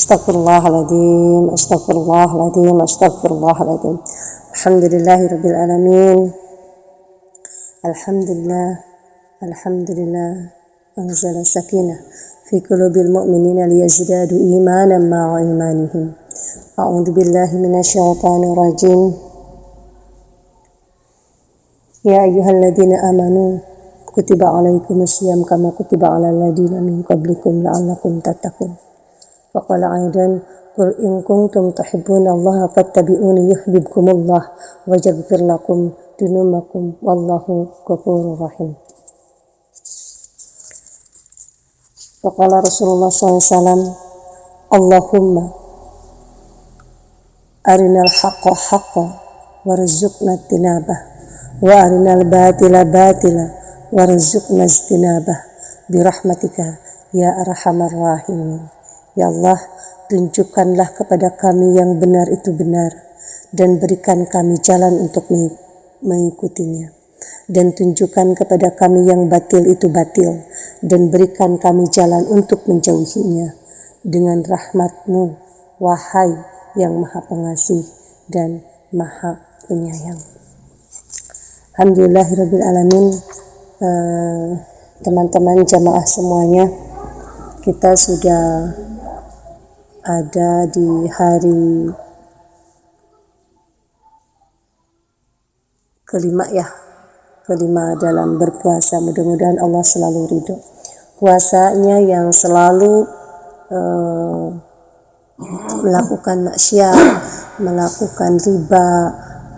Astaghfirullahaladzim, astaghfirullahaladzim, astaghfirullahaladzim. Alhamdulillahirabbil alamin. Alhamdulillah, alhamdulillah. Anzala sakinah fi qulubil mu'minina liyazdadu imanan ma'a imanihim. A'udzu billahi minasyaitonir rajim. Ya ayyuhalladzina amanu kutiba alaikumus syiyam kama kutiba alal ladzina min qablikum la'allakum tattaqun. Faqala aidan qul in kuntum tuhibbunallaha fattabi'uni yuhibbukumullah wa yaghfir lakum dunubakum wallahu ghafurur rahim. Faqala Rasulullah SAW, Allahumma arinal haqqa haqqa warzuqna tinabah wa arinal batila batila warzuqna istinabah birahmatika ya arhamar rahimin. Ya Allah, tunjukkanlah kepada kami yang benar itu benar dan berikan kami jalan untuk mengikutinya, dan tunjukkan kepada kami yang batil itu batil dan berikan kami jalan untuk menjauhinya dengan rahmat-Mu, wahai yang maha pengasih dan maha penyayang. Alhamdulillahirabbil alamin. Teman-teman jamaah semuanya, kita sudah ada di hari kelima dalam berpuasa. Mudah-mudahan Allah selalu ridho. Puasanya yang selalu melakukan maksiat, melakukan riba,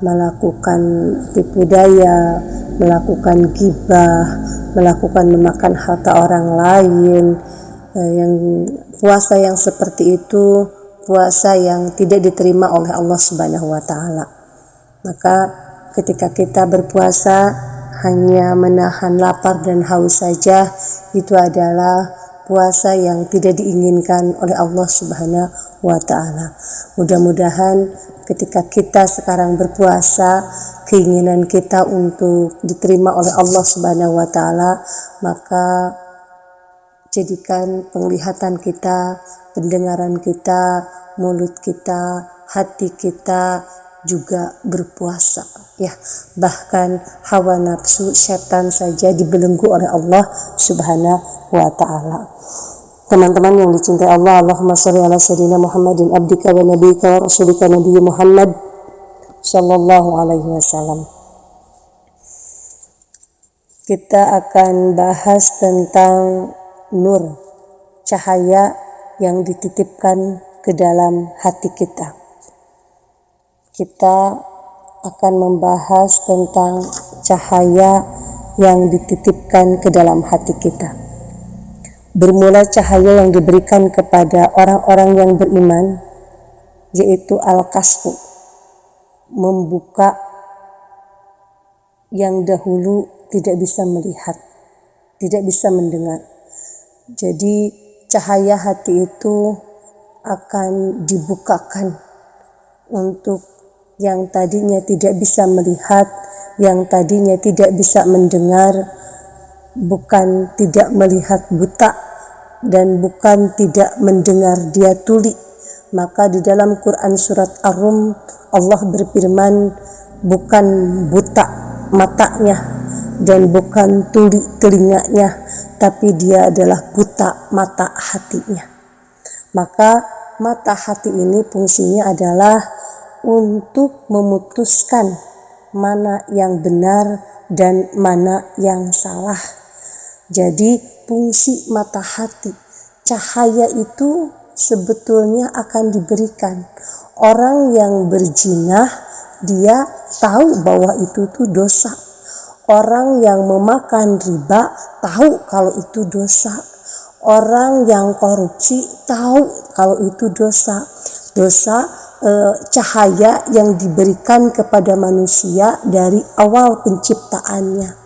melakukan tipu daya, melakukan ghibah, melakukan memakan harta orang lain. Yang puasa yang seperti itu puasa yang tidak diterima oleh Allah Subhanahu wa taala. Maka ketika kita berpuasa hanya menahan lapar dan haus saja, itu adalah puasa yang tidak diinginkan oleh Allah Subhanahu wa taala. Mudah-mudahan ketika kita sekarang berpuasa, keinginan kita untuk diterima oleh Allah Subhanahu wa taala, maka jadikan penglihatan kita, pendengaran kita, mulut kita, hati kita juga berpuasa, ya. Bahkan hawa nafsu setan saja dibelenggu oleh Allah Subhanahu wa taala. Teman-teman yang dicintai Allah, Allahumma shalli ala sayyidina Muhammadin abdika wa nabiyyika wa rasulika nabiyyi Muhammad sallallahu alaihi wasallam. Kita akan bahas tentang nur, cahaya yang dititipkan ke dalam hati kita. Kita akan membahas tentang cahaya yang dititipkan ke dalam hati kita. Bermula cahaya yang diberikan kepada orang-orang yang beriman, yaitu al-kasfu, membuka yang dahulu tidak bisa melihat, tidak bisa mendengar. Jadi cahaya hati itu akan dibukakan untuk yang tadinya tidak bisa melihat, yang tadinya tidak bisa mendengar, bukan tidak melihat buta dan bukan tidak mendengar dia tuli. Maka di dalam Quran surat Ar-Rum Allah berfirman, bukan buta matanya dan bukan tuli telinganya, tapi dia adalah buta mata hatinya. Maka mata hati ini fungsinya adalah untuk memutuskan mana yang benar dan mana yang salah. Jadi fungsi mata hati, cahaya itu sebetulnya akan diberikan. Orang yang berzina, dia tahu bahwa itu tuh dosa. Orang yang memakan riba tahu kalau itu dosa. Orang yang korupsi tahu kalau itu dosa. Cahaya yang diberikan kepada manusia dari awal penciptaannya.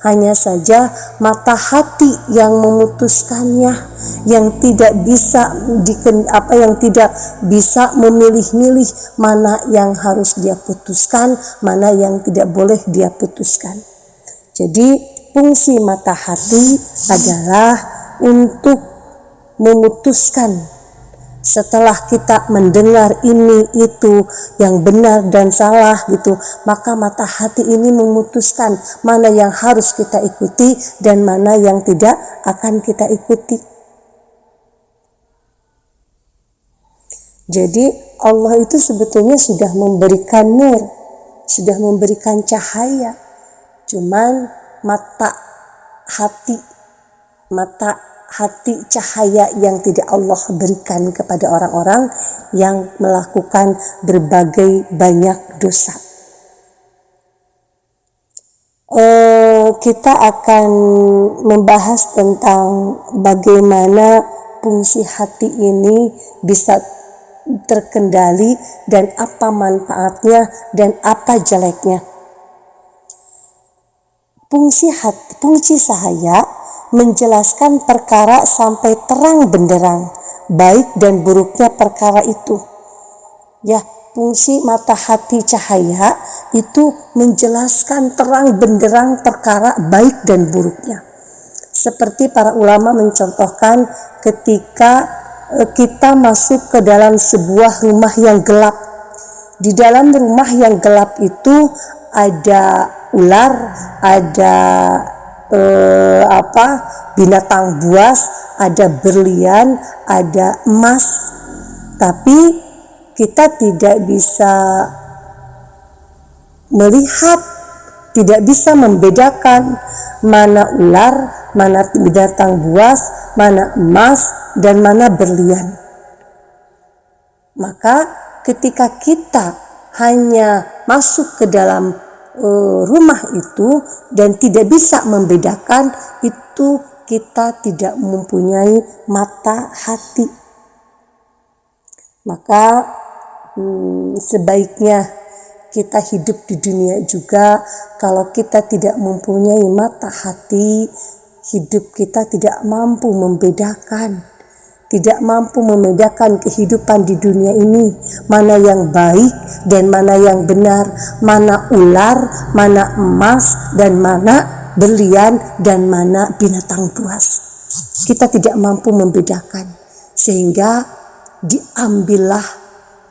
Hanya saja mata hati yang memutuskannya, yang tidak bisa memilih-milih mana yang harus dia putuskan, mana yang tidak boleh dia putuskan. Jadi fungsi mata hati adalah untuk memutuskan Setelah kita mendengar ini itu yang benar dan salah gitu, maka mata hati ini memutuskan mana yang harus kita ikuti dan mana yang tidak akan kita ikuti. Jadi Allah itu sebetulnya sudah memberikan nur, sudah memberikan cahaya. Cuman mata hati cahaya yang tidak Allah berikan kepada orang-orang yang melakukan berbagai banyak dosa. Kita akan membahas tentang bagaimana fungsi hati ini bisa terkendali dan apa manfaatnya dan apa jeleknya. Fungsi cahaya menjelaskan perkara sampai terang benderang, baik dan buruknya perkara itu. Ya, fungsi mata hati cahaya itu menjelaskan terang benderang perkara baik dan buruknya. Seperti para ulama mencontohkan ketika kita masuk ke dalam sebuah rumah yang gelap. Di dalam rumah yang gelap itu ada ular, ada binatang buas, ada berlian, ada emas. Tapi kita tidak bisa melihat, tidak bisa membedakan mana ular, mana binatang buas, mana emas, dan mana berlian. Maka ketika kita hanya masuk ke dalam rumah itu dan tidak bisa membedakan, itu kita tidak mempunyai mata hati. Maka sebaiknya kita hidup di dunia juga, kalau kita tidak mempunyai mata hati, hidup kita tidak mampu membedakan kehidupan di dunia ini, mana yang baik dan mana yang benar, mana ular, mana emas, dan mana berlian, dan mana binatang buas. Kita tidak mampu membedakan, sehingga diambillah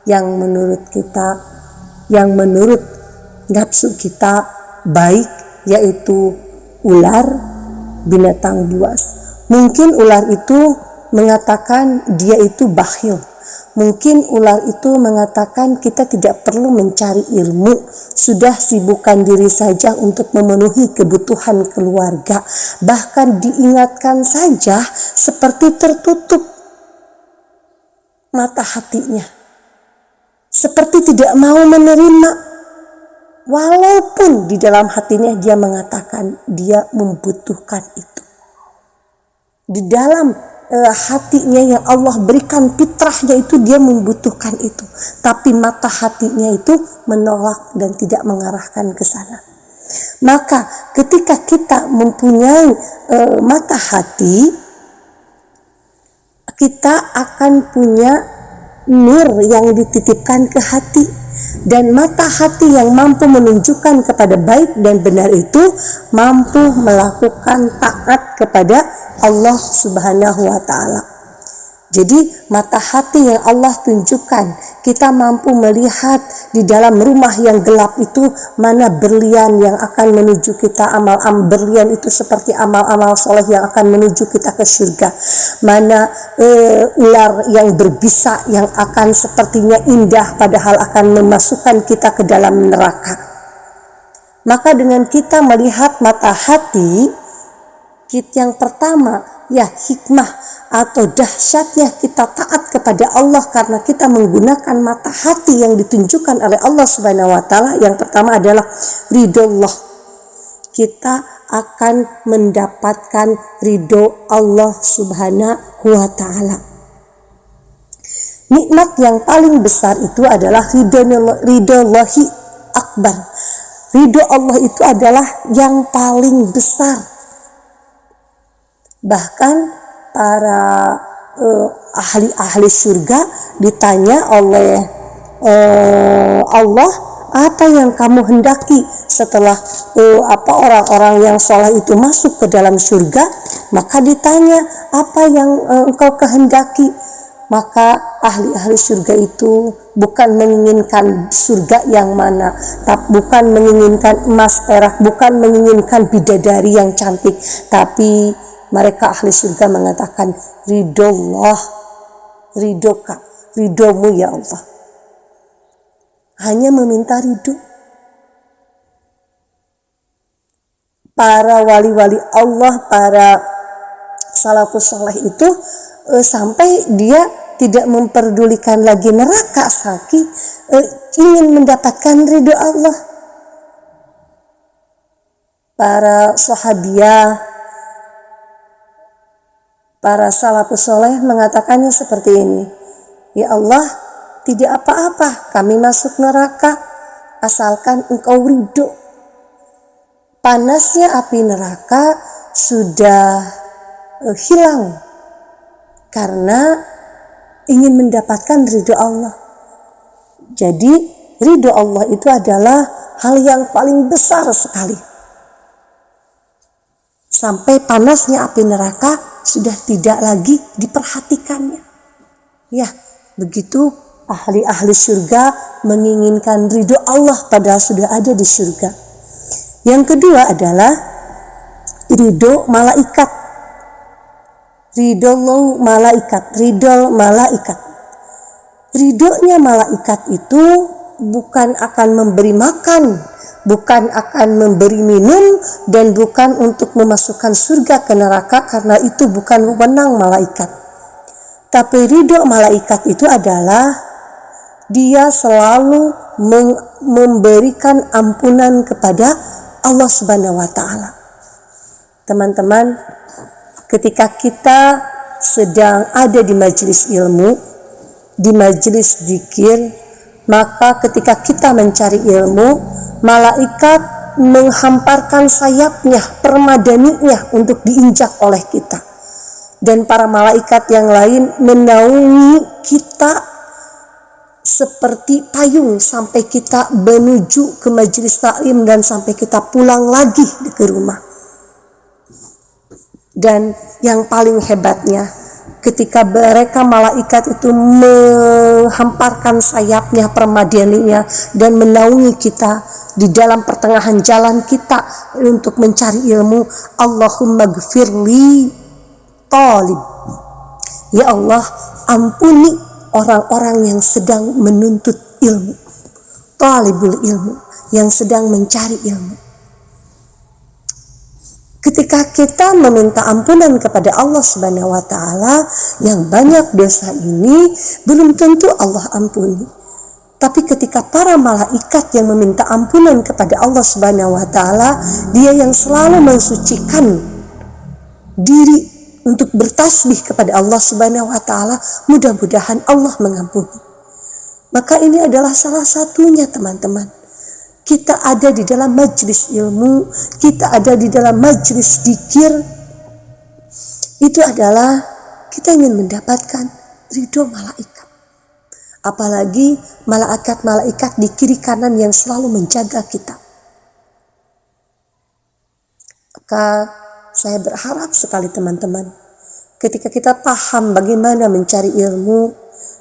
yang menurut kita, yang menurut nafsu kita baik, yaitu ular, binatang buas. Mungkin ular itu mengatakan dia itu bakhil. Mungkin ular itu mengatakan kita tidak perlu mencari ilmu, sudah sibukkan diri saja untuk memenuhi kebutuhan keluarga. Bahkan diingatkan saja seperti tertutup mata hatinya, seperti tidak mau menerima, walaupun di dalam hatinya dia mengatakan dia membutuhkan itu. Di dalam hatinya yang Allah berikan fitrahnya itu dia membutuhkan itu, tapi mata hatinya itu menolak dan tidak mengarahkan ke sana. Maka ketika kita mempunyai mata hati, kita akan punya nur yang dititipkan ke hati, dan mata hati yang mampu menunjukkan kepada baik dan benar itu mampu melakukan taat kepada Allah Subhanahu wa ta'ala. Jadi mata hati yang Allah tunjukkan, kita mampu melihat di dalam rumah yang gelap itu mana berlian yang akan menuju kita, amal-amal berlian itu seperti amal-amal soleh yang akan menuju kita ke surga. Mana ular yang berbisa yang akan sepertinya indah padahal akan memasukkan kita ke dalam neraka. Maka dengan kita melihat mata hati, yang pertama ya hikmah atau dahsyatnya kita taat kepada Allah karena kita menggunakan mata hati yang ditunjukkan oleh Allah Subhanahu wa ta'ala. Yang pertama adalah ridho Allah. Kita akan mendapatkan ridho Allah Subhanahu wa ta'ala. Nikmat yang paling besar itu adalah ridho Allahi akbar. Ridho Allah itu adalah yang paling besar. Bahkan para ahli surga ditanya oleh Allah, apa yang kamu hendaki setelah orang-orang yang saleh itu masuk ke dalam surga? Maka ditanya, apa yang engkau kehendaki? maka ahli-ahli surga itu bukan menginginkan surga yang mana, bukan menginginkan emas perak, bukan menginginkan bidadari yang cantik, tapi mereka ahli surga mengatakan ridho ridhoka, ridhomu ya Allah. Hanya meminta ridho. Para wali-wali Allah, para salafus saleh itu sampai dia tidak memperdulikan lagi neraka, saking ingin mendapatkan ridho Allah. Para sahabiah, para salafus saleh mengatakannya seperti ini, ya Allah, tidak apa-apa kami masuk neraka asalkan engkau ridho. Panasnya api neraka sudah hilang karena ingin mendapatkan ridho Allah. Jadi ridho Allah itu adalah hal yang paling besar sekali. Sampai panasnya api neraka sudah tidak lagi diperhatikannya. Ya, begitu ahli-ahli surga menginginkan ridho Allah padahal sudah ada di surga. Yang kedua adalah ridho malaikat. Ridho malaikat. Ridhonya malaikat itu bukan akan memberi makan, bukan akan memberi minum, dan bukan untuk memasukkan surga ke neraka, karena itu bukan wewenang malaikat. Tapi ridho malaikat itu adalah dia selalu memberikan ampunan kepada Allah Subhanahu wa Ta'ala. Teman-teman, ketika kita sedang ada di majelis ilmu, di majelis zikir, maka ketika kita mencari ilmu, malaikat menghamparkan sayapnya, permadaninya untuk diinjak oleh kita. Dan para malaikat yang lain menaungi kita seperti payung sampai kita menuju ke majelis taklim dan sampai kita pulang lagi ke rumah. Dan yang paling hebatnya, ketika mereka malaikat itu menghamparkan sayapnya, permadaninya, dan menaungi kita di dalam pertengahan jalan kita untuk mencari ilmu, Allahumma gfirli talib. Ya Allah, ampuni orang-orang yang sedang menuntut ilmu, talibul ilmu, yang sedang mencari ilmu. Ketika kita meminta ampunan kepada Allah Subhanahu wa Ta'ala, yang banyak dosa ini belum tentu Allah ampuni. Tapi ketika para malaikat yang meminta ampunan kepada Allah Subhanahu wa Ta'ala, dia yang selalu mensucikan diri untuk bertasbih kepada Allah Subhanahu wa Ta'ala, mudah-mudahan Allah mengampuni. Maka ini adalah salah satunya, teman-teman. Kita ada di dalam majelis ilmu, kita ada di dalam majelis zikir, itu adalah kita ingin mendapatkan ridho malaikat. Apalagi malaikat-malaikat di kiri kanan yang selalu menjaga kita. Maka saya berharap sekali teman-teman, ketika kita paham bagaimana mencari ilmu,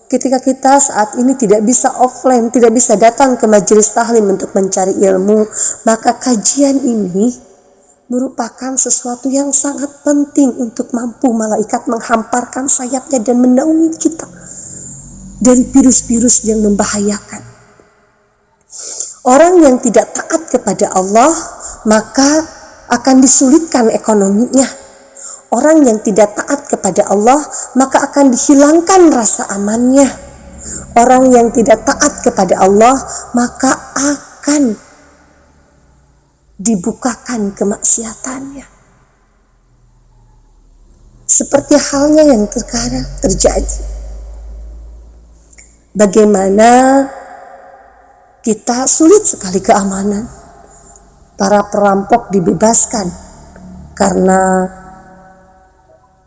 ketika kita saat ini tidak bisa offline, tidak bisa datang ke majelis tahlim untuk mencari ilmu, maka kajian ini merupakan sesuatu yang sangat penting untuk mampu malaikat menghamparkan sayapnya dan menaungi kita dari virus-virus yang membahayakan. Orang yang tidak taat kepada Allah, maka akan disulitkan ekonominya. Orang yang tidak taat kepada Allah, maka akan dihilangkan rasa amannya. Orang yang tidak taat kepada Allah, maka akan dibukakan kemaksiatannya. Seperti halnya yang sekarang terjadi. Bagaimana kita sulit sekali keamanan. Para perampok dibebaskan karena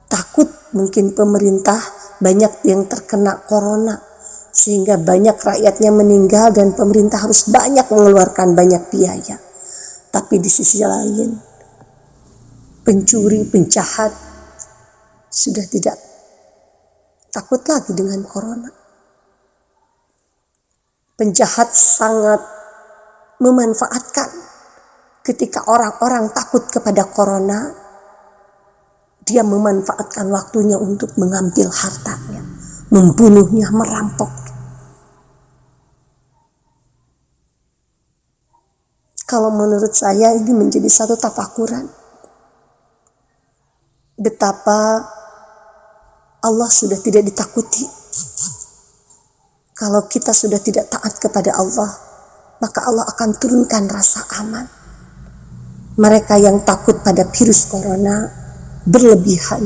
takut mungkin pemerintah banyak yang terkena corona, sehingga banyak rakyatnya meninggal dan pemerintah harus banyak mengeluarkan banyak biaya. Tapi di sisi lain, pencuri, penjahat sudah tidak takut lagi dengan corona. Penjahat sangat memanfaatkan ketika orang-orang takut kepada corona, dia memanfaatkan waktunya untuk mengambil hartanya, membunuhnya, merampok. Kalau menurut saya ini menjadi satu tafakuran. Betapa Allah sudah tidak ditakuti. Kalau kita sudah tidak taat kepada Allah, maka Allah akan turunkan rasa aman. Mereka yang takut pada virus corona berlebihan,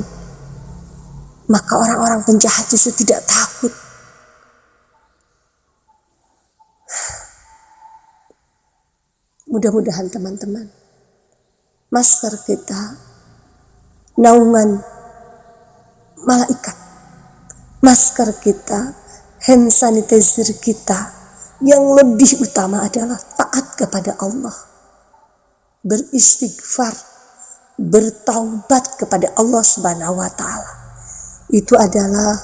maka orang-orang penjahat justru tidak takut. Mudah-mudahan teman-teman, masker kita, naungan malaikat, masker kita, hand sanitizer kita, yang lebih utama adalah taat kepada Allah, beristighfar, bertaubat kepada Allah Subhanahu wa Ta'ala. Itu adalah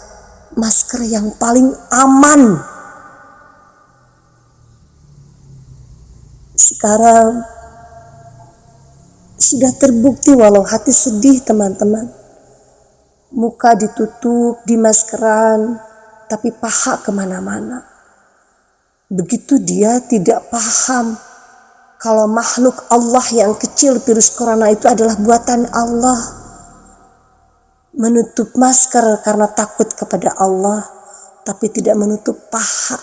masker yang paling aman. Sekarang sudah terbukti, walau hati sedih teman-teman, muka ditutup, dimaskeran, tapi paha kemana-mana. Begitu dia tidak paham kalau makhluk Allah yang kecil, virus corona itu adalah buatan Allah. Menutup masker karena takut kepada Allah, tapi tidak menutup paha.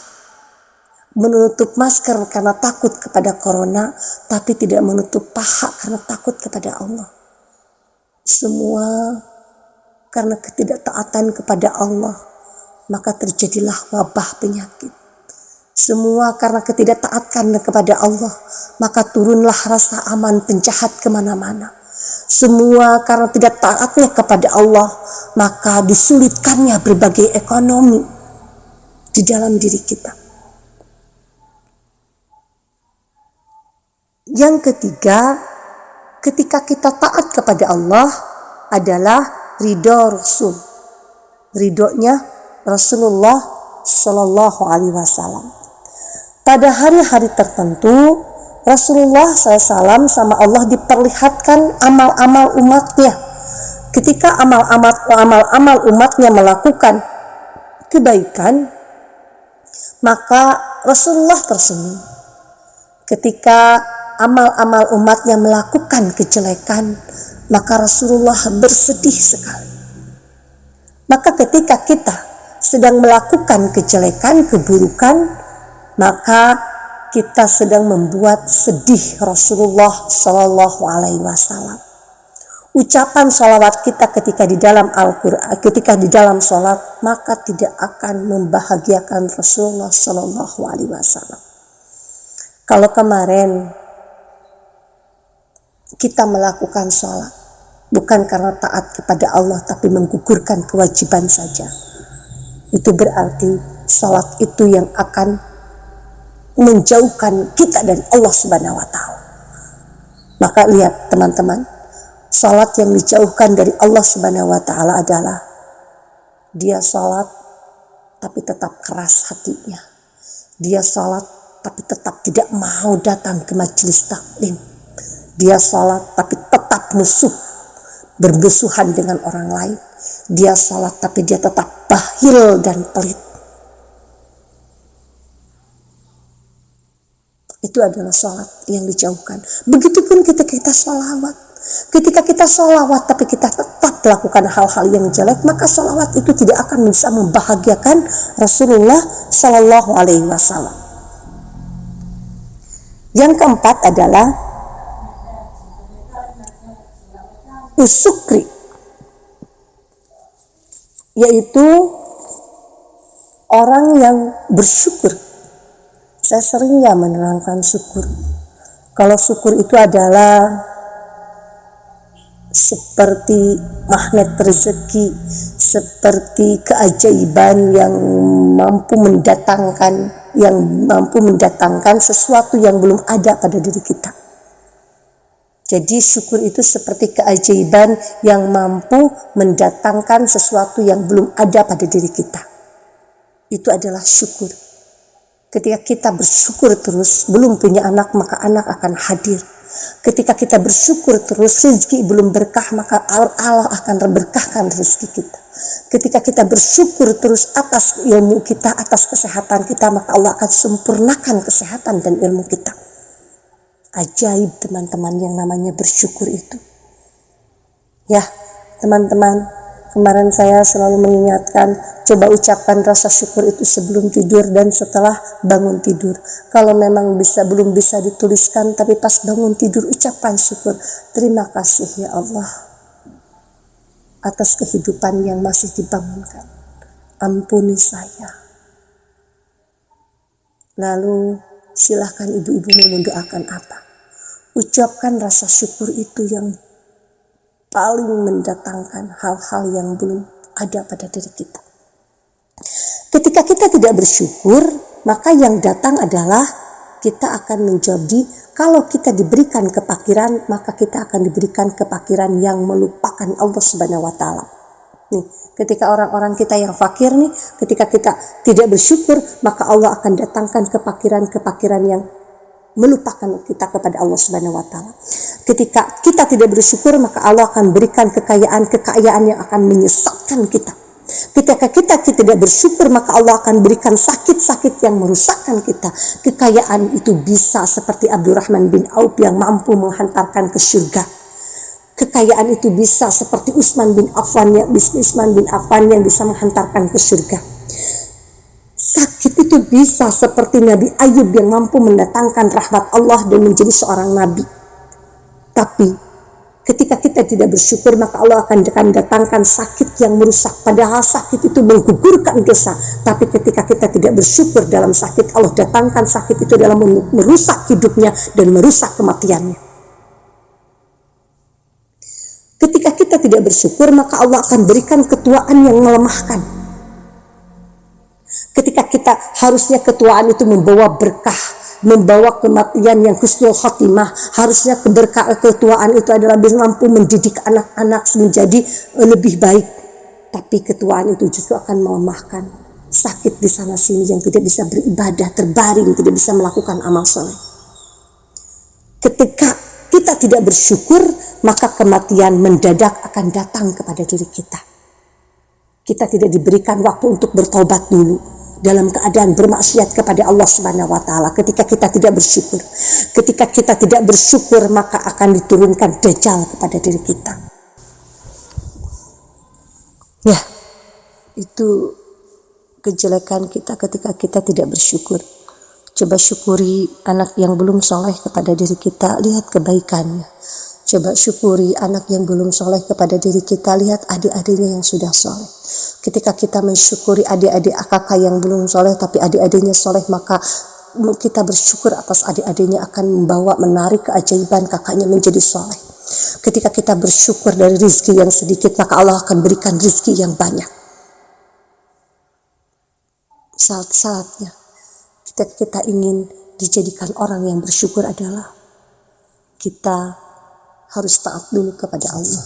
Menutup masker karena takut kepada corona, tapi tidak menutup paha karena takut kepada Allah. Semua karena ketidaktaatan kepada Allah, maka terjadilah wabah penyakit. Semua karena ketidaktaatan kepada Allah, maka turunlah rasa aman penjahat kemana-mana. Semua karena tidak taatnya kepada Allah, maka disulitkannya berbagai ekonomi di dalam diri kita. Yang ketiga, ketika kita taat kepada Allah adalah ridho Rasul. Ridhonya Rasulullah Shallallahu Alaihi Wasallam. Pada hari-hari tertentu, Rasulullah SAW sama Allah diperlihatkan amal-amal umatnya. Ketika amal-amal umatnya melakukan kebaikan, maka Rasulullah tersenyum. Ketika amal-amal umatnya melakukan kejelekan, maka Rasulullah bersedih sekali. Maka ketika kita sedang melakukan kejelekan, keburukan, maka kita sedang membuat sedih Rasulullah Shallallahu Alaihi Wasallam. Ucapan sholawat kita ketika di dalam Al-Quran, ketika di dalam sholat, maka tidak akan membahagiakan Rasulullah Shallallahu Alaihi Wasallam. Kalau kemarin kita melakukan sholat bukan karena taat kepada Allah, tapi menggugurkan kewajiban saja, itu berarti sholat itu yang akan menjauhkan kita dari Allah Subhanahu wa Ta'ala. Maka lihat teman-teman, salat yang dijauhkan dari Allah Subhanahu wa Ta'ala adalah dia salat tapi tetap keras hatinya. Dia salat tapi tetap tidak mau datang ke majelis taklim. Dia salat tapi tetap musuh, bermusuhan dengan orang lain. Dia salat tapi dia tetap bakhil dan pelit. Itu adalah sholat yang dijauhkan. Begitupun kita sholawat. Ketika kita sholawat tapi kita tetap melakukan hal-hal yang jelek, maka sholawat itu tidak akan bisa membahagiakan Rasulullah Shallallahu Alaihi Wasallam. Yang keempat adalah usukri, yaitu orang yang bersyukur. Saya sering menerangkan syukur. Kalau syukur itu adalah seperti magnet rezeki, seperti keajaiban yang mampu mendatangkan sesuatu yang belum ada pada diri kita. Jadi syukur itu seperti keajaiban yang mampu mendatangkan sesuatu yang belum ada pada diri kita. Itu adalah syukur. Ketika kita bersyukur terus, belum punya anak, maka anak akan hadir. Ketika kita bersyukur terus, rezeki belum berkah, maka Allah akan berkahkan rezeki kita. Ketika kita bersyukur terus atas ilmu kita, atas kesehatan kita, maka Allah akan sempurnakan kesehatan dan ilmu kita. Ajaib teman-teman yang namanya bersyukur itu. Ya teman-teman, kemarin saya selalu mengingatkan, coba ucapkan rasa syukur itu sebelum tidur dan setelah bangun tidur. Kalau memang belum bisa dituliskan, tapi pas bangun tidur ucapkan syukur. Terima kasih ya Allah atas kehidupan yang masih dibangunkan. Ampuni saya. Lalu silahkan ibu-ibu mendoakan apa. Ucapkan rasa syukur itu yang paling mendatangkan hal-hal yang belum ada pada diri kita. Ketika kita tidak bersyukur, maka yang datang adalah kita akan menjadi, kalau kita diberikan kefakiran, maka kita akan diberikan kefakiran yang melupakan Allah Subhanahu wa Ta'ala. Nih, ketika orang-orang kita yang fakir nih, ketika kita tidak bersyukur, maka Allah akan datangkan kefakiran yang melupakan kita kepada Allah Subhanahu wa Ta'ala. Ketika kita tidak bersyukur, maka Allah akan berikan kekayaan yang akan menyesatkan kita. Ketika kita tidak bersyukur, maka Allah akan berikan sakit-sakit yang merusakkan kita. Kekayaan itu bisa seperti Abdurrahman bin Auf yang mampu menghantarkan ke surga. Kekayaan itu bisa seperti Utsman bin Affan yang bisa menghantarkan ke surga. Sakit itu bisa seperti Nabi Ayub yang mampu mendatangkan rahmat Allah dan menjadi seorang nabi. Tapi ketika kita tidak bersyukur, maka Allah akan datangkan sakit yang merusak. Padahal sakit itu menggugurkan dosa. Tapi ketika kita tidak bersyukur dalam sakit, Allah datangkan sakit itu dalam merusak hidupnya dan merusak kematiannya. Ketika kita tidak bersyukur, maka Allah akan berikan ketuaan yang melemahkan. Ketika kita harusnya ketuaan itu membawa berkah, membawa kematian yang husnul khotimah, harusnya ketuaan itu adalah mampu mendidik anak-anak menjadi lebih baik. Tapi ketuaan itu justru akan melemahkan. Sakit di sana sini yang tidak bisa beribadah, terbaring, tidak bisa melakukan amal soleh. Ketika kita tidak bersyukur, maka kematian mendadak akan datang kepada diri kita. Kita tidak diberikan waktu untuk bertobat dulu dalam keadaan bermaksiat kepada Allah Subhanahu wa Ta'ala. Ketika kita tidak bersyukur, ketika kita tidak bersyukur, maka akan diturunkan Dajjal kepada diri kita. Ya, itu kejelekan kita ketika kita tidak bersyukur. Coba syukuri anak yang belum soleh kepada diri kita, lihat kebaikannya. Coba syukuri anak yang belum soleh kepada diri kita, lihat adik-adiknya yang sudah soleh. Ketika kita mensyukuri adik-adik kakak yang belum soleh, tapi adik-adiknya soleh, maka kita bersyukur atas adik-adiknya akan menarik keajaiban kakaknya menjadi soleh. Ketika kita bersyukur dari rizki yang sedikit, maka Allah akan berikan rizki yang banyak. Saat-saatnya kita ingin dijadikan orang yang bersyukur adalah kita harus taat dulu kepada Allah.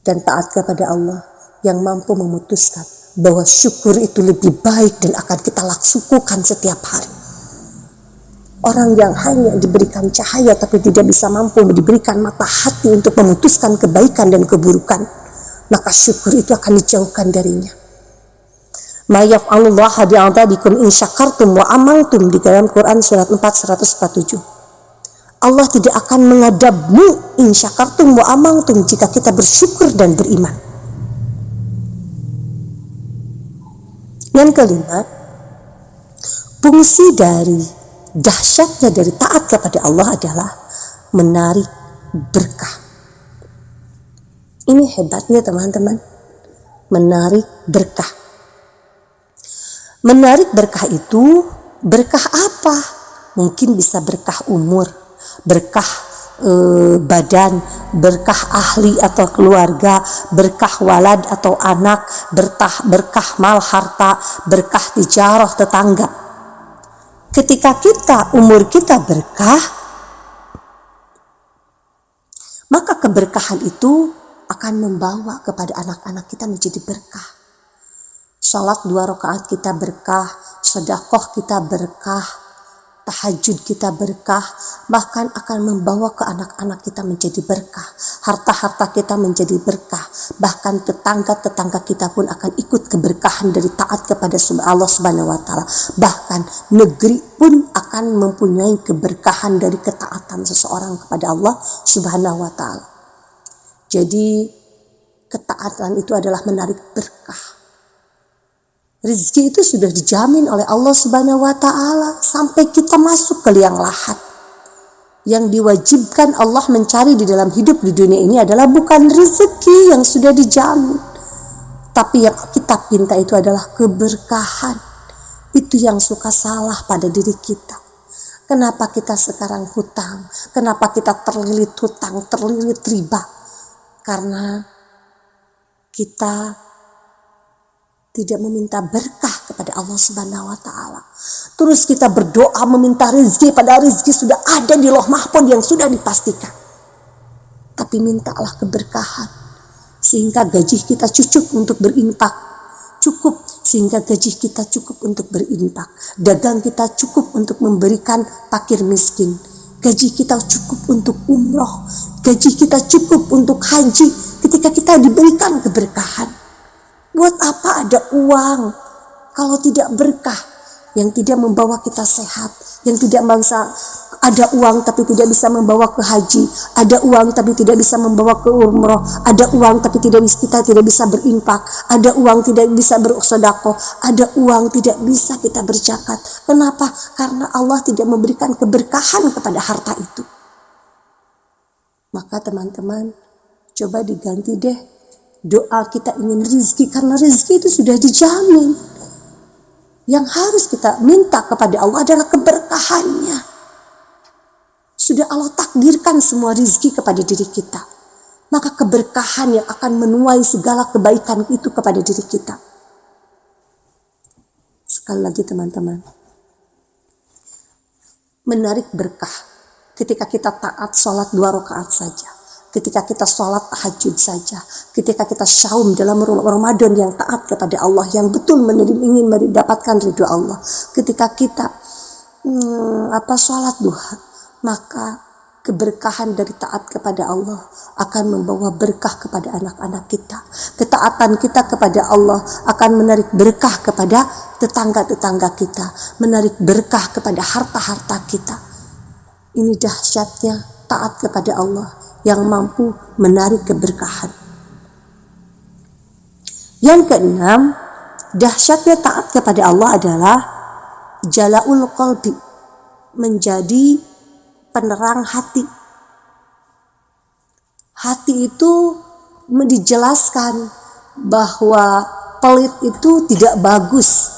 Dan taat kepada Allah yang mampu memutuskan bahwa syukur itu lebih baik dan akan kita lakukan setiap hari. Orang yang hanya diberikan cahaya tapi tidak bisa mampu diberikan mata hati untuk memutuskan kebaikan dan keburukan, maka syukur itu akan dijauhkan darinya. Ma yaf'alullahu bi'adabikum in syakartum wa amaltum, di dalam Quran surat 4 147. Allah tidak akan mengadabmu in syakartum wa amaltum jika kita bersyukur dan beriman. Yang kelima, fungsi dari dahsyatnya dari taat kepada Allah adalah menarik berkah. Ini hebatnya teman-teman, menarik berkah. Menarik berkah itu, berkah apa? Mungkin bisa berkah umur, berkah badan, berkah ahli atau keluarga, berkah walad atau anak, berkah mal harta, berkah tijarah tetangga. Ketika umur kita berkah, maka keberkahan itu akan membawa kepada anak-anak kita menjadi berkah. Salat 2 rakaat kita berkah, sedekah kita berkah, tahajud kita berkah, bahkan akan membawa ke anak-anak kita menjadi berkah. Harta-harta kita menjadi berkah, bahkan tetangga-tetangga kita pun akan ikut keberkahan dari taat kepada Allah Subhanahu wa taala. Bahkan negeri pun akan mempunyai keberkahan dari ketaatan seseorang kepada Allah Subhanahu wa taala. Jadi ketaatan itu adalah menarik berkah. Rezeki itu sudah dijamin oleh Allah Subhanahu wa taala sampai kita masuk ke liang lahat. Yang diwajibkan Allah mencari di dalam hidup di dunia ini adalah bukan rezeki yang sudah dijamin, tapi yang kita pinta itu adalah keberkahan. Itu yang suka salah pada diri kita. Kenapa kita sekarang hutang? Kenapa kita terlilit hutang, terlilit riba? Karena kita tidak meminta berkah kepada Allah Subhanahu wa taala. Terus kita berdoa meminta rezeki, padahal rezeki sudah ada di Lauh Mahfuz yang sudah dipastikan. Tapi mintalah keberkahan sehingga gaji kita cukup untuk berinfak. Cukup sehingga gaji kita cukup untuk berinfak. Dagang kita cukup untuk memberikan fakir miskin. Gaji kita cukup untuk umroh. Gaji kita cukup untuk haji ketika kita diberikan keberkahan. Buat apa ada uang kalau tidak berkah, yang tidak membawa kita sehat, yang tidak bisa ada uang tapi tidak bisa membawa ke haji, ada uang tapi tidak bisa membawa ke umroh, ada uang tapi kita tidak bisa berinfak, ada uang tidak bisa bersedekah, ada uang tidak bisa kita berzakat. Kenapa? Karena Allah tidak memberikan keberkahan kepada harta itu. Maka teman-teman, coba diganti deh doa kita ingin rezeki, karena rezeki itu sudah dijamin. Yang harus kita minta kepada Allah adalah keberkahannya. Sudah Allah takdirkan semua rezeki kepada diri kita. Maka keberkahan yang akan menuai segala kebaikan itu kepada diri kita. Sekali lagi teman-teman, menarik berkah ketika kita taat sholat 2 rakaat saja. Ketika kita sholat tahajud saja, ketika kita saum dalam Ramadan yang taat kepada Allah, yang betul ingin mendapatkan ridho Allah, ketika kita sholat duha, maka keberkahan dari taat kepada Allah akan membawa berkah kepada anak-anak kita. Ketaatan kita kepada Allah akan menarik berkah kepada tetangga-tetangga kita, menarik berkah kepada harta-harta kita. Ini dahsyatnya taat kepada Allah yang mampu menarik keberkahan. Yang keenam, dahsyatnya taat kepada Allah adalah jalaul qalbi, menjadi penerang hati. Hati itu dijelaskan bahwa pelit itu tidak bagus.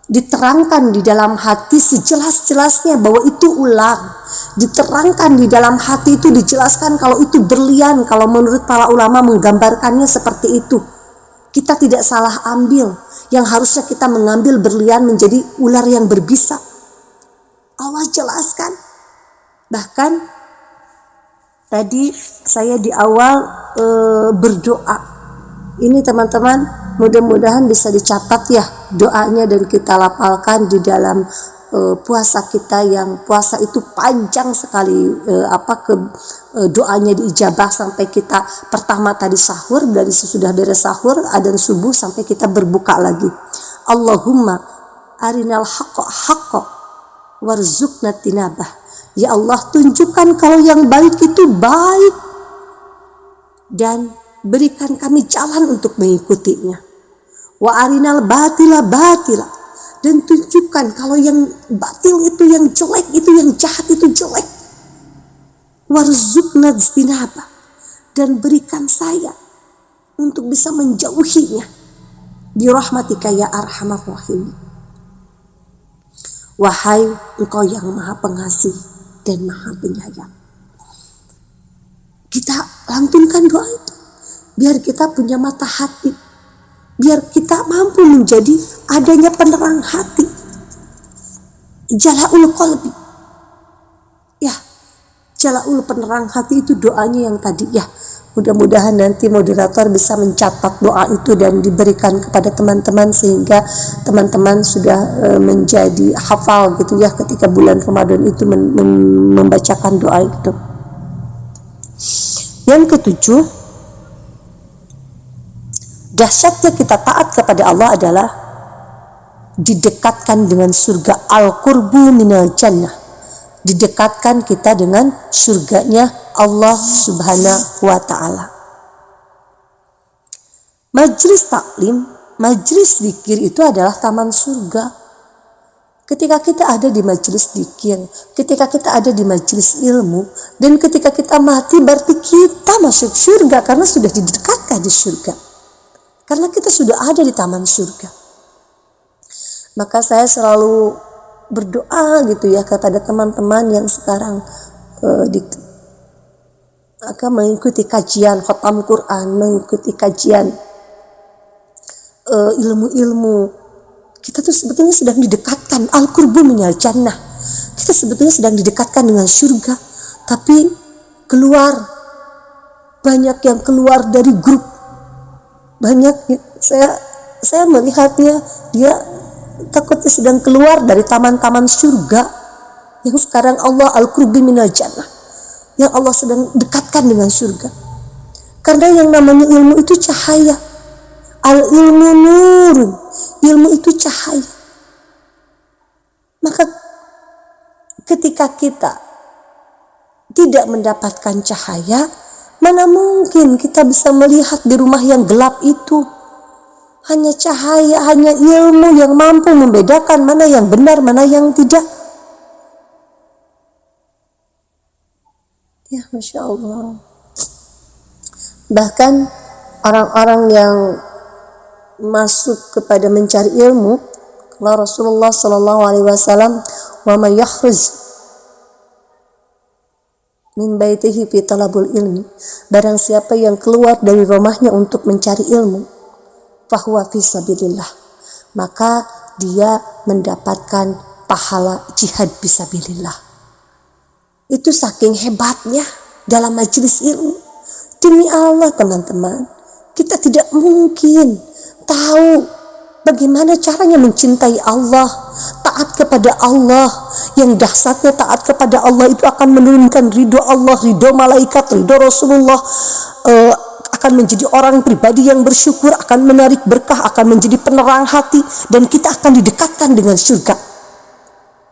Diterangkan di dalam hati sejelas-jelasnya bahwa itu ulang. Diterangkan di dalam hati itu, dijelaskan kalau itu berlian. Kalau menurut para ulama menggambarkannya seperti itu. Kita tidak salah ambil. Yang harusnya kita mengambil berlian menjadi ular yang berbisa. Allah jelaskan. Bahkan tadi saya di awal berdoa. Ini teman-teman, mudah-mudahan bisa dicatat ya doanya dan kita lapalkan di dalam puasa kita, yang puasa itu panjang sekali, doanya diijabah sampai kita pertama tadi sahur, dari sesudah beres sahur adzan subuh sampai kita berbuka lagi. Allahumma arinal haqqa haqqa warzuqna tinabah. Ya Allah, tunjukkan kalau yang baik itu baik dan berikan kami jalan untuk mengikutinya. Wa arinal batila batila, dan tunjukkan kalau yang batil itu, yang jelek itu, yang jahat itu jelek. Warzuqna zinaba, dan berikan saya untuk bisa menjauhinya. Bi rahmatika ya arhamar rahimin. Wahai Engkau yang Maha Pengasih dan Maha Penyayang. Kita lantunkan doa itu biar kita punya mata hati, biar kita mampu menjadi adanya penerang hati. Jalaul qalbi. Ya, Jala'ul penerang hati itu doanya yang tadi ya. Mudah-mudahan nanti moderator bisa mencatat doa itu dan diberikan kepada teman-teman sehingga teman-teman sudah menjadi hafal gitu ya ketika bulan Ramadan itu membacakan doa itu. Yang ketujuh, dahsyatnya kita taat kepada Allah adalah didekatkan dengan surga, al-qurbu minal jannah. Didekatkan kita dengan surganya Allah Subhanahu wa ta'ala. Majlis taklim, majlis zikir itu adalah taman surga. Ketika kita ada di majlis zikir, ketika kita ada di majlis ilmu, dan ketika kita mati berarti kita masuk surga karena sudah didekatkan di surga. Karena kita sudah ada di taman surga. Maka saya selalu berdoa gitu ya kepada teman-teman yang sekarang akan mengikuti kajian khatam Quran, mengikuti kajian ilmu-ilmu. Kita tuh sebetulnya sedang didekatkan al-qurbu minal jannah. Kita sebetulnya sedang didekatkan dengan surga, tapi banyak yang keluar dari grup. Banyak saya melihatnya dia takutnya sedang keluar dari taman-taman surga yang sekarang Allah al-qurbu minal jannah, yang Allah sedang dekatkan dengan surga. Karena yang namanya ilmu itu cahaya. Al-ilmu nurun. Ilmu itu cahaya. Maka ketika kita tidak mendapatkan cahaya, mana mungkin kita bisa melihat di rumah yang gelap itu. Hanya cahaya, hanya ilmu yang mampu membedakan mana yang benar, mana yang tidak. Ya, Masya Allah. Bahkan orang-orang yang masuk kepada mencari ilmu, kalau Rasulullah Sallallahu Alaihi Wasallam, wa may yakhruj min baitihi fi talabul ilmi, barang siapa yang keluar dari rumahnya untuk mencari ilmu, fahuwa fi sabilillah, maka dia mendapatkan pahala jihad fisabilillah. Itu saking hebatnya dalam majelis ilmu. Demi Allah teman-teman, kita tidak mungkin tahu bagaimana caranya mencintai Allah, taat kepada Allah. Yang dahsyatnya taat kepada Allah itu akan menurunkan ridho Allah, ridho malaikat, ridho Rasulullah, akan menjadi orang pribadi yang bersyukur, akan menarik berkah, akan menjadi penerang hati, dan kita akan didekatkan dengan surga.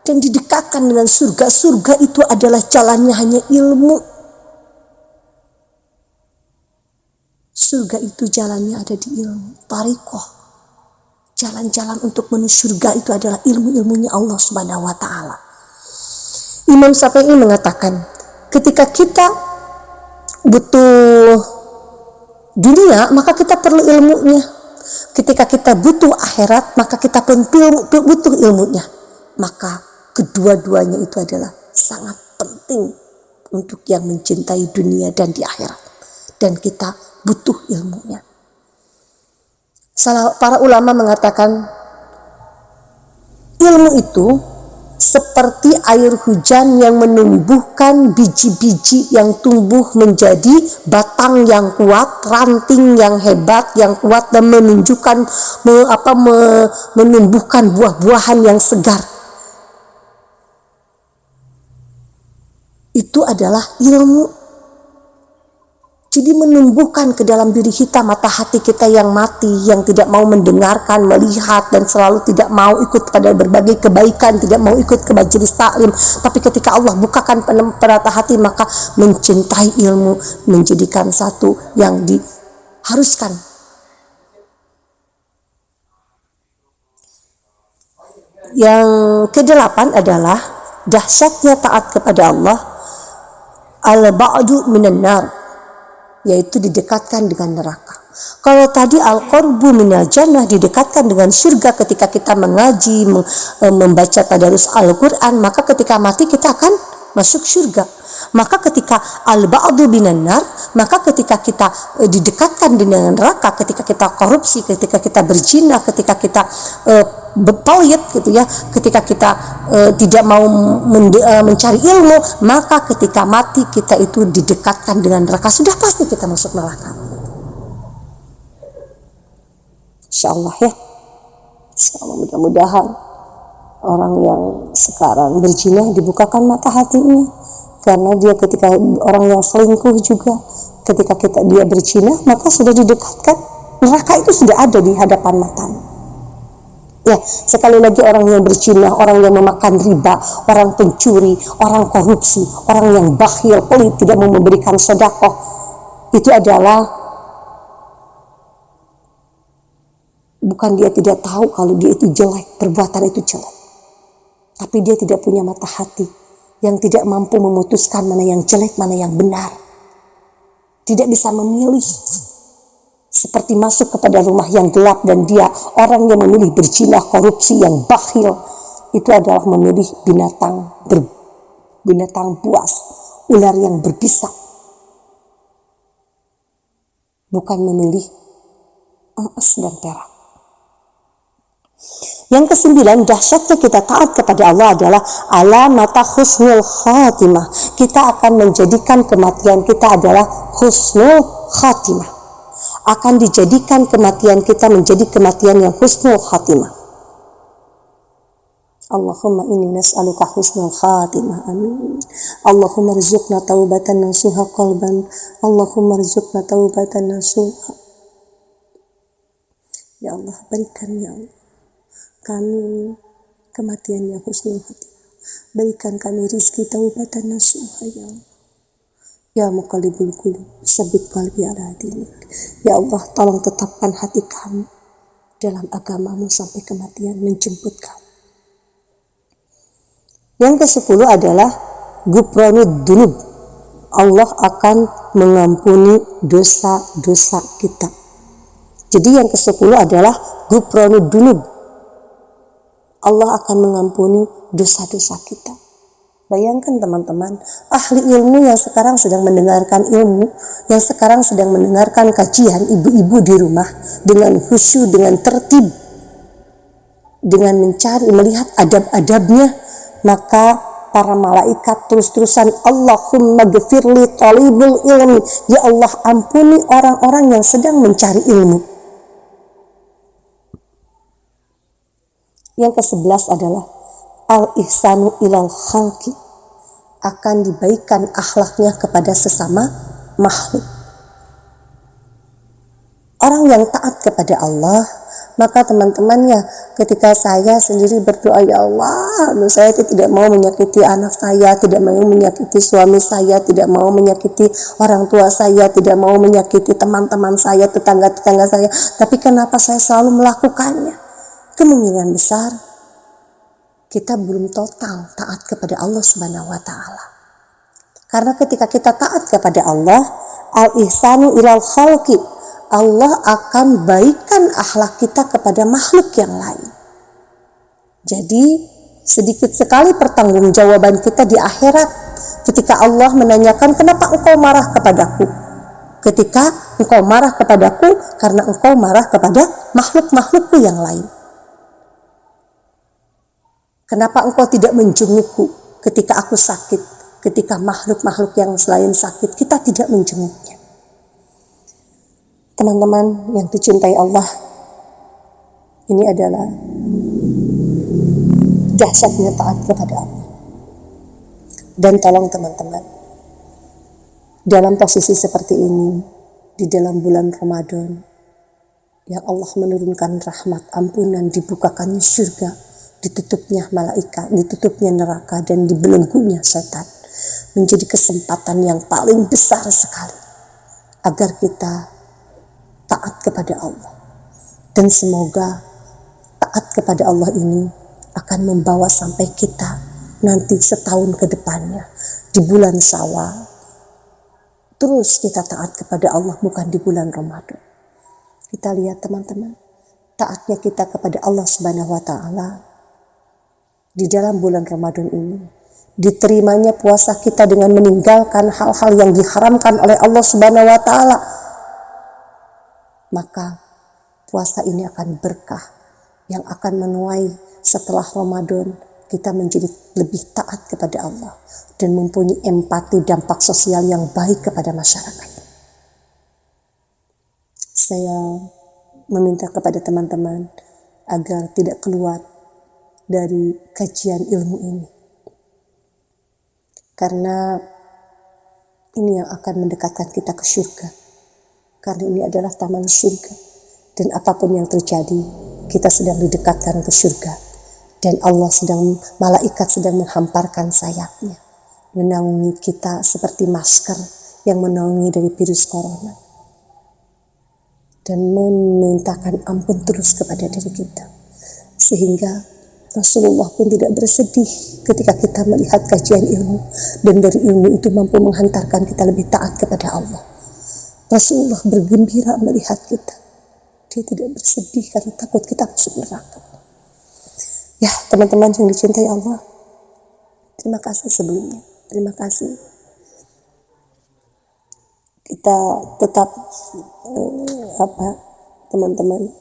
Dan didekatkan dengan surga. Surga itu adalah jalannya hanya ilmu. Surga itu jalannya ada di ilmu. Tariqah. Jalan-jalan untuk menuju surga itu adalah ilmu-ilmunya Allah Subhanahu wa ta'ala. Imam Syafi'i mengatakan, ketika kita butuh dunia, maka kita perlu ilmunya. Ketika kita butuh akhirat, maka kita pun butuh ilmunya. Maka kedua-duanya itu adalah sangat penting untuk yang mencintai dunia dan di akhirat. Dan kita butuh ilmunya. Para ulama mengatakan ilmu itu seperti air hujan yang menumbuhkan biji-biji yang tumbuh menjadi batang yang kuat, ranting yang hebat, yang kuat, dan menumbuhkan buah-buahan yang segar. Itu adalah ilmu. Jadi menumbuhkan ke dalam diri kita, mata hati kita yang mati, yang tidak mau mendengarkan, melihat, dan selalu tidak mau ikut pada berbagai kebaikan, tidak mau ikut ke majelis taklim. Tapi ketika Allah bukakan mata hati, maka mencintai ilmu, menjadikan satu yang diharuskan. Yang kedelapan adalah dahsyatnya taat kepada Allah, al-ba'du minan nar, yaitu didekatkan dengan neraka. Kalau tadi al-qurbu minal jannah, didekatkan dengan surga ketika kita mengaji, membaca tadarus Al-Quran, maka ketika mati kita akan masuk surga. Maka ketika al-ba'du binan nar, maka ketika kita didekatkan dengan neraka, ketika kita korupsi, ketika kita berzina, ketika kita bertoyet gitu ya, ketika kita tidak mau mencari ilmu, maka ketika mati kita itu didekatkan dengan neraka, sudah pasti kita masuk neraka. Insyaallah ya. Insyaallah, mudah-mudahan orang yang sekarang berzina dibukakan mata hatinya, karena dia ketika orang yang selingkuh juga, ketika dia berzina maka sudah didekatkan, neraka itu sudah ada di hadapan matanya. Ya, sekali lagi, orang yang berzina, orang yang memakan riba, orang pencuri, orang korupsi, orang yang bakhil, pelit, tidak mau memberikan sedekah, itu adalah bukan dia tidak tahu kalau dia itu jelek, perbuatan itu jelek, tapi dia tidak punya mata hati yang tidak mampu memutuskan mana yang jelek, mana yang benar, tidak bisa memilih. Seperti masuk kepada rumah yang gelap, dan dia orang yang memilih berzina, korupsi, yang bakhil, itu adalah memilih binatang buas, ular yang berbisa, bukan memilih emas dan perak. Yang ke-9, dahsyatnya kita taat kepada Allah adalah alamata husnul khatimah. Kita akan menjadikan kematian kita adalah husnul khatimah. Akan dijadikan kematian kita menjadi kematian yang husnul khatimah. Allahumma inni nas'aluka husnul khatimah, amin. Allahumma rzuqna taubatan nasuha qalban. Allahumma rzuqna taubatan nasuha. Ya Allah, berikan ya Allah kami kematian yang husnul khatimah. Berikan kami rizki taubatan nasuha ya Allah. Ya muqallibul qulub, tsabbit qalbi ala dinik. Ya Allah, tolong tetapkan hati kami dalam agamamu sampai kematian menjemput kami. Yang ke-10 adalah ghufranud dzunub. Allah akan mengampuni dosa-dosa kita. Jadi yang ke-10 adalah ghufranud dzunub. Allah akan mengampuni dosa-dosa kita. Bayangkan teman-teman, ahli ilmu yang sekarang sedang mendengarkan ilmu, yang sekarang sedang mendengarkan kajian, ibu-ibu di rumah dengan khusyuk, dengan tertib, dengan melihat adab-adabnya, maka para malaikat terus-terusan Allahumma ghfirli talibul ilmi, ya Allah ampuni orang-orang yang sedang mencari ilmu. Yang ke-11 adalah al-ihsanu ilal khalqi, akan dibaikan akhlaknya kepada sesama makhluk. Orang yang taat kepada Allah, maka teman-temannya, ketika saya sendiri berdoa, ya Allah, saya tidak mau menyakiti anak saya, tidak mau menyakiti suami saya, tidak mau menyakiti orang tua saya, tidak mau menyakiti teman-teman saya, tetangga-tetangga saya, tapi kenapa saya selalu melakukannya? Kemungkinan besar kita belum total taat kepada Allah Subhanahu wa taala. Karena ketika kita taat kepada Allah, al-ihsanu ilal khalqi, Allah akan baikkan akhlak kita kepada makhluk yang lain. Jadi sedikit sekali pertanggungjawaban kita di akhirat ketika Allah menanyakan, kenapa engkau marah kepadaku? Ketika engkau marah kepadaku karena engkau marah kepada makhluk-makhlukku yang lain. Kenapa engkau tidak menjengukku ketika aku sakit, ketika makhluk-makhluk yang selain sakit, kita tidak menjenguknya. Teman-teman yang dicintai Allah, ini adalah dahsyatnya taat kepada Allah. Dan tolong teman-teman, dalam posisi seperti ini, di dalam bulan Ramadan, yang Allah menurunkan rahmat, ampunan, dibukakannya surga, ditutupnya malaikat, ditutupnya neraka, dan dibelenggunya setan, menjadi kesempatan yang paling besar sekali agar kita taat kepada Allah. Dan semoga taat kepada Allah ini akan membawa sampai kita nanti setahun ke depannya di bulan Syawal terus kita taat kepada Allah, bukan di bulan Ramadan. Kita lihat teman-teman, taatnya kita kepada Allah Subhanahu wa taala di dalam bulan Ramadan ini diterimanya puasa kita dengan meninggalkan hal-hal yang diharamkan oleh Allah Subhanahu wa taala, maka puasa ini akan berkah yang akan menuai setelah Ramadan kita menjadi lebih taat kepada Allah dan mempunyai empati dampak sosial yang baik kepada masyarakat. Saya meminta kepada teman-teman agar tidak keluar dari kajian ilmu ini, karena ini yang akan mendekatkan kita ke surga, karena ini adalah taman surga, dan apapun yang terjadi kita sedang didekatkan ke surga, dan malaikat sedang menghamparkan sayapnya menaungi kita seperti masker yang menaungi dari virus corona, dan memintakan ampun terus kepada diri kita, sehingga Rasulullah pun tidak bersedih ketika kita melihat kajian ilmu, dan dari ilmu itu mampu menghantarkan kita lebih taat kepada Allah. Rasulullah bergembira melihat kita, dia tidak bersedih karena takut kita masuk neraka. Ya teman-teman yang dicintai Allah, terima kasih sebelumnya, terima kasih. Kita tetap teman-teman,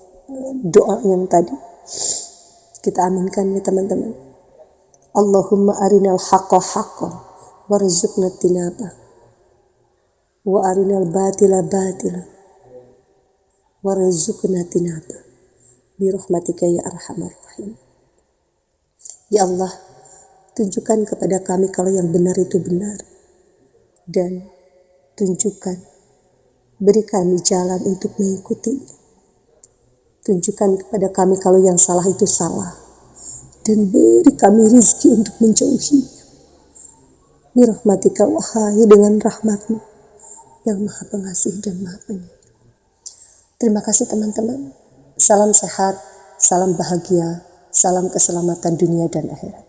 doa yang tadi kita aminkan ya teman-teman. Allahumma arinal haqqa haqqan warzuqna tinabah, wa arinal batila batila warzuqna tinabah, birahmatika ya arhamar rahim. Ya Allah, tunjukkan kepada kami kalau yang benar itu benar, dan tunjukkan, beri kami jalan untuk mengikutinya. Tunjukkan kepada kami kalau yang salah itu salah, dan beri kami rizki untuk menjauhinya. Birahmatika, wahai dengan rahmatmu yang maha pengasih dan maha penyayang. Terima kasih teman-teman. Salam sehat, salam bahagia, salam keselamatan dunia dan akhirat.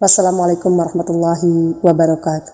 Wassalamualaikum warahmatullahi wabarakatuh.